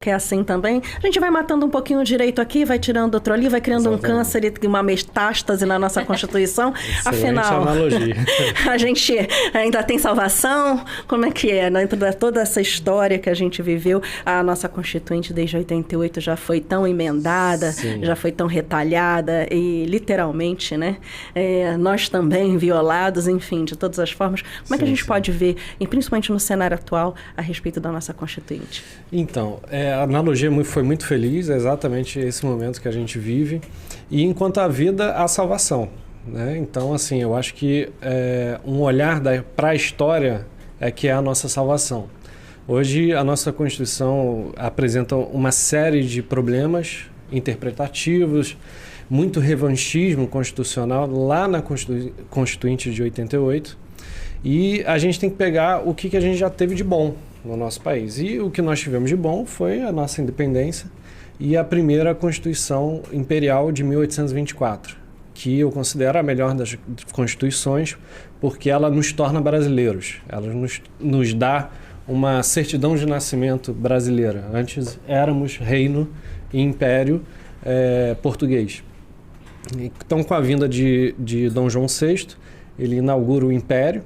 que é assim também, a gente vai matando um pouquinho o direito aqui, vai tirando outro ali, vai criando um câncer e uma metástase na nossa Constituição. Afinal, analogia. A gente ainda tem salvação? Como é que é? Dentro de toda essa história que a gente viveu, a nossa Constituinte desde 88 já foi tão emendada, Sim. já foi tão retalhada e literalmente, né? Nós também violados, enfim, de todas as formas. Como é que a gente pode ver, e principalmente no cenário atual, a respeito da nossa Constituinte? Então, a analogia foi muito feliz, é exatamente esse momento que a gente vive. E enquanto a vida, a salvação, né? Então, assim, eu acho que um olhar para a história é que é a nossa salvação. Hoje, a nossa Constituição apresenta uma série de problemas interpretativos, muito revanchismo constitucional lá na Constituinte de 88. E a gente tem que pegar o que a gente já teve de bom no nosso país. E o que nós tivemos de bom foi a nossa independência e a primeira Constituição Imperial de 1824, que eu considero a melhor das constituições, porque ela nos torna brasileiros, ela nos dá uma certidão de nascimento brasileira. Antes éramos reino e império português. Então, com a vinda de Dom João VI, ele inaugura o império,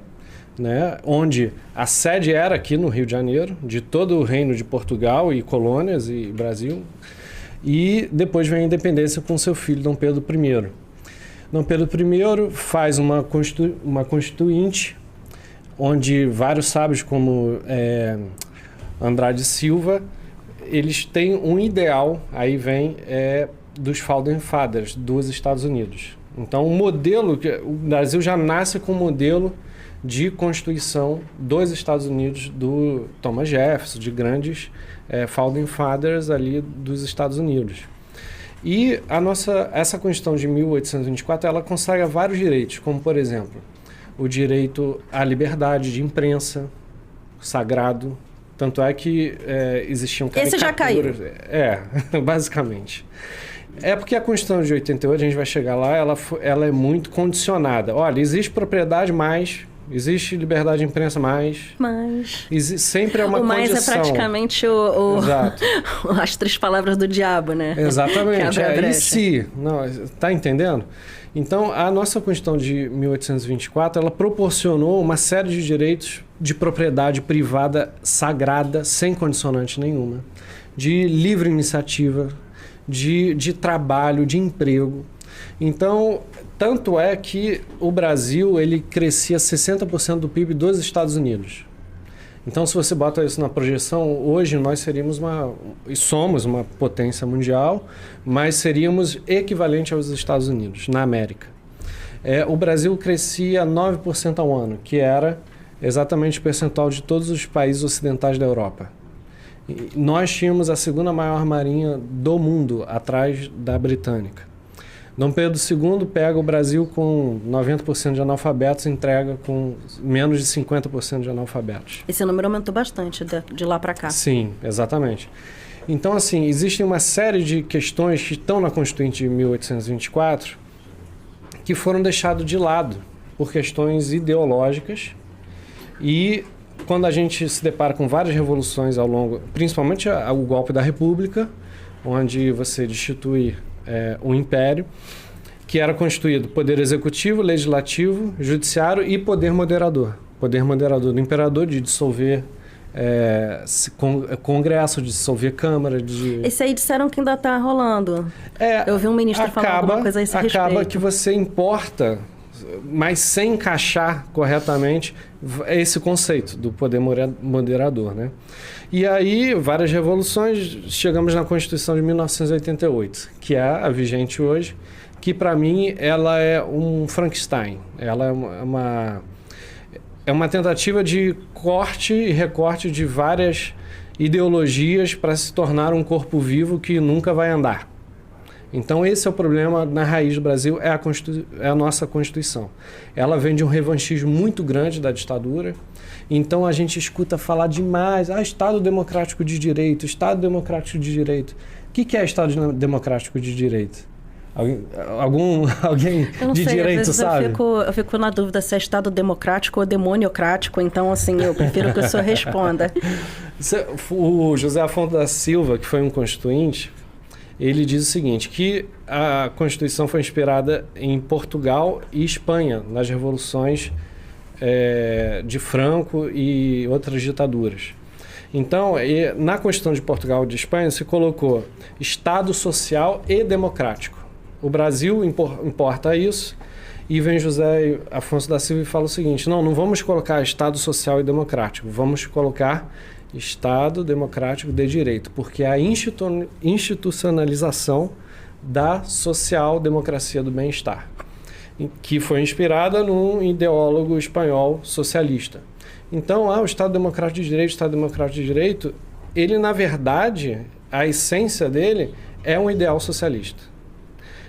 né, onde a sede era aqui no Rio de Janeiro, de todo o reino de Portugal e colônias e Brasil, e depois vem a independência com seu filho Dom Pedro I. Dom Pedro I faz uma constituinte, onde vários sábios como Andrade Silva, eles têm um ideal, aí vem dos Founding Fathers dos Estados Unidos. Então, o Brasil já nasce com um modelo de Constituição dos Estados Unidos, do Thomas Jefferson, de grandes Founding Fathers ali dos Estados Unidos. E essa Constituição de 1824, ela consagra vários direitos, como, por exemplo, o direito à liberdade de imprensa, sagrado. Tanto é que existiam caricaturas. Esse já caiu. Basicamente. É porque a Constituição de 88, a gente vai chegar lá, ela é muito condicionada. Olha, existe propriedade, mas existe liberdade de imprensa, mas sempre é uma condição. O mais é praticamente as 3 palavras do diabo, né? Exatamente. E se? Não, tá entendendo? Então, a nossa Constituição de 1824, ela proporcionou uma série de direitos de propriedade privada sagrada, sem condicionante nenhuma, de livre iniciativa, de trabalho, de emprego. Então, tanto é que o Brasil ele crescia 60% do PIB dos Estados Unidos. Então, se você bota isso na projeção, hoje nós somos uma potência mundial, mas seríamos equivalente aos Estados Unidos, na América. O Brasil crescia 9% ao ano, que era exatamente o percentual de todos os países ocidentais da Europa. Nós tínhamos a segunda maior marinha do mundo, atrás da britânica. Dom Pedro II pega o Brasil com 90% de analfabetos e entrega com menos de 50% de analfabetos. Esse número aumentou bastante de lá para cá. Sim, exatamente. Então, assim, existem uma série de questões que estão na Constituinte de 1824 que foram deixadas de lado por questões ideológicas e quando a gente se depara com várias revoluções ao longo, principalmente o golpe da República, onde você destitui um império, que era constituído poder executivo, legislativo, judiciário e poder moderador. Poder moderador do imperador de dissolver congresso, de dissolver câmara. Esse aí disseram que ainda está rolando. Eu vi um ministro falando alguma coisa a esse respeito. Acaba que você importa, mas sem encaixar corretamente esse conceito do poder moderador, né? E aí, várias revoluções, chegamos na Constituição de 1988, que é a vigente hoje, que para mim ela é um Frankenstein. Ela é uma tentativa de corte e recorte de várias ideologias para se tornar um corpo vivo que nunca vai andar. Então, esse é o problema na raiz do Brasil, é a nossa Constituição. Ela vem de um revanchismo muito grande da ditadura. Então, a gente escuta falar demais, Estado Democrático de Direito, Estado Democrático de Direito. O que é Estado Democrático de Direito? Alguém de direito sabe? Eu fico na dúvida se é Estado democrático ou demoniocrático, então assim, eu prefiro que o senhor responda. O José Afonso da Silva, que foi um constituinte, ele diz o seguinte, que a Constituição foi inspirada em Portugal e Espanha, nas revoluções de Franco e outras ditaduras. Então, na Constituição de Portugal e de Espanha se colocou Estado social e democrático. O Brasil importa isso, e vem José Afonso da Silva e fala o seguinte, não vamos colocar Estado social e democrático, vamos colocar Estado democrático de direito, porque é a institucionalização da social-democracia do bem-estar, que foi inspirada num ideólogo espanhol socialista. Então, o Estado democrático de direito, Estado democrático de direito, ele, na verdade, a essência dele é um ideal socialista.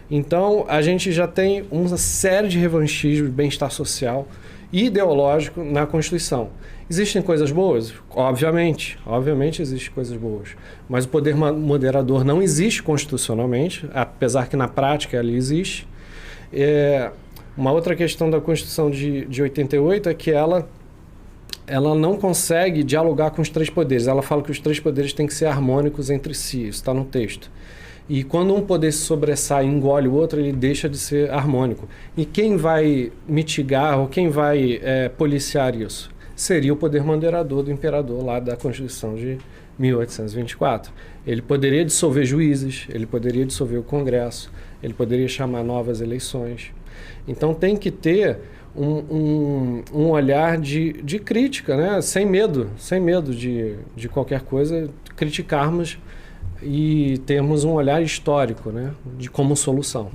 Então, a gente já tem uma série de revanchismos de bem-estar social e ideológico na Constituição. Existem coisas boas? Obviamente existem coisas boas. Mas o poder moderador não existe constitucionalmente, apesar que na prática ele existe. Uma outra questão da Constituição de 88 é que ela não consegue dialogar com os três poderes. Ela fala que os três poderes têm que ser harmônicos entre si, isso está no texto. E quando um poder se sobressai e engole o outro, ele deixa de ser harmônico. E quem vai mitigar ou quem vai policiar isso? Seria o poder moderador do imperador lá da Constituição de 1824. Ele poderia dissolver juízes, ele poderia dissolver o Congresso, ele poderia chamar novas eleições. Então tem que ter um olhar de crítica, né? Sem medo de qualquer coisa, criticarmos e termos um olhar histórico, né? De como solução.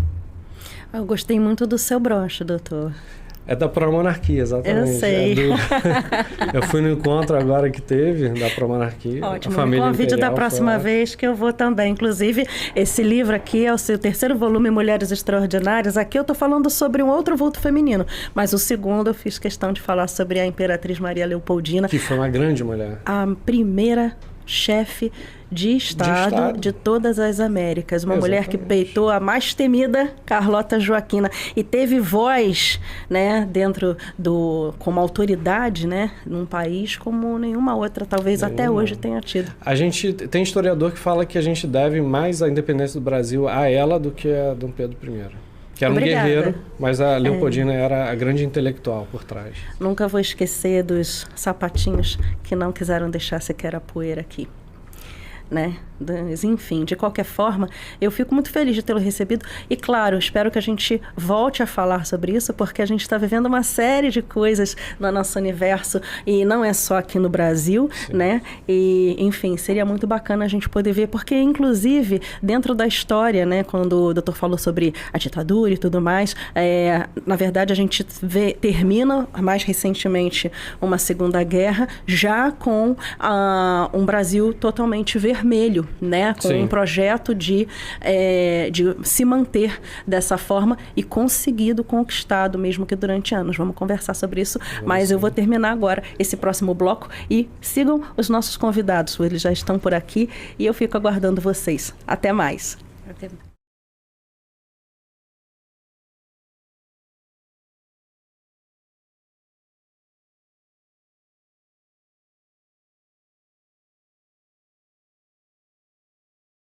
Eu gostei muito do seu broche, doutor. É da Pró-Monarquia, exatamente. Eu sei. Eu fui no encontro agora que teve da Pró-Monarquia. Ótimo, me convide da próxima vez que eu vou também. Inclusive, esse livro aqui é o seu terceiro volume, Mulheres Extraordinárias. Aqui eu estou falando sobre um outro vulto feminino, mas o segundo eu fiz questão de falar sobre a Imperatriz Maria Leopoldina. Que foi uma grande mulher. A primeira chefe de Estado de todas as Américas. Uma mulher que peitou a mais temida Carlota Joaquina e teve voz, né, como autoridade, né, num país como nenhuma outra, talvez até hoje tenha tido. A gente tem historiador que fala que a gente deve mais a independência do Brasil a ela do que a Dom Pedro I. Que era um guerreiro, mas a Leopoldina era a grande intelectual por trás. Nunca vou esquecer dos sapatinhos que não quiseram deixar sequer a poeira aqui, né? Enfim, de qualquer forma, eu fico muito feliz de tê-lo recebido e, claro, espero que a gente volte a falar sobre isso, porque a gente está vivendo uma série de coisas no nosso universo e não é só aqui no Brasil, sim, né? E, enfim, seria muito bacana a gente poder ver, porque, inclusive, dentro da história, né, quando o doutor falou sobre a ditadura e tudo mais, na verdade, a gente termina, mais recentemente, uma Segunda Guerra, já com um Brasil totalmente vermelho, né, com sim, um projeto de se manter dessa forma e conquistado, mesmo que durante anos. Vamos conversar sobre isso, mas sim, eu vou terminar agora esse próximo bloco e sigam os nossos convidados, eles já estão por aqui e eu fico aguardando vocês. Até mais. Até mais.